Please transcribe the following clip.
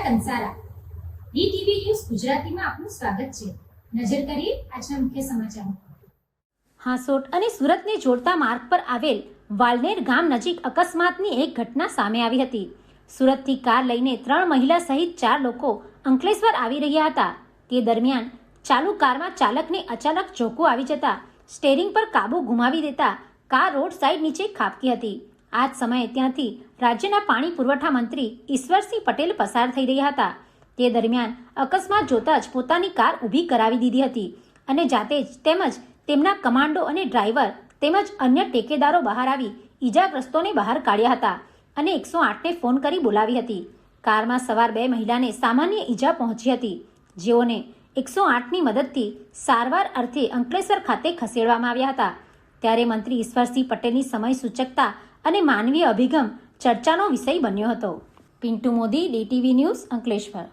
Kansara DTV news ગુજરાતીમાં આપનું સ્વાગત છે। નજર કરીએ આજના મુખ્ય સમાચારો। હાંસોટ અને સુરતને જોડતા માર્ગ પર આવેલ વાલનેર ગામ નજીક અકસ્માતની એક ઘટના સામે આવી હતી। સુરતથી કાર લઈને 3 મહિલા સહિત 4 લોકો અંકલેશ્વર આવી રહ્યા હતા। તે દરમિયાન ચાલુ કારમાં ચાલકને અચાનક ઝોકું આવી જતા સ્ટેરિંગ પર કાબુ ગુમાવી દેતા કાર રોડ સાઈડ નીચે ખાબકી હતી। આ જ સમયે ત્યાંથી રાજ્યના પાણી પુરવઠા મંત્રી ઈશ્વરસિંહ પટેલ પસાર થઈ રહ્યા હતા। તે દરમિયાન અકસ્માત જોતા જ પોતાની કાર ઊભી કરાવી દીધી હતી અને જાતે જ તેમજ તેમના કમાન્ડો અને ડ્રાઈવર તેમજ અન્ય ટેકેદારો બહાર આવી ઈજાગ્રસ્તોને બહાર કાઢ્યા હતા અને 108ને ફોન કરી બોલાવી હતી। કારમાં સવાર 2 મહિલાને સામાન્ય ઈજા પહોંચી હતી, જેઓને 108ની મદદથી સારવાર અર્થે અંકલેશ્વર ખાતે ખસેડવામાં આવ્યા હતા। ત્યારે મંત્રી ઈશ્વરસિંહ પટેલની સમય સૂચકતા અને માનવીય અભિગમ ચર્ચાનો વિષય બન્યો હતો। Pintu Modi, DTV news, Ankleshwar.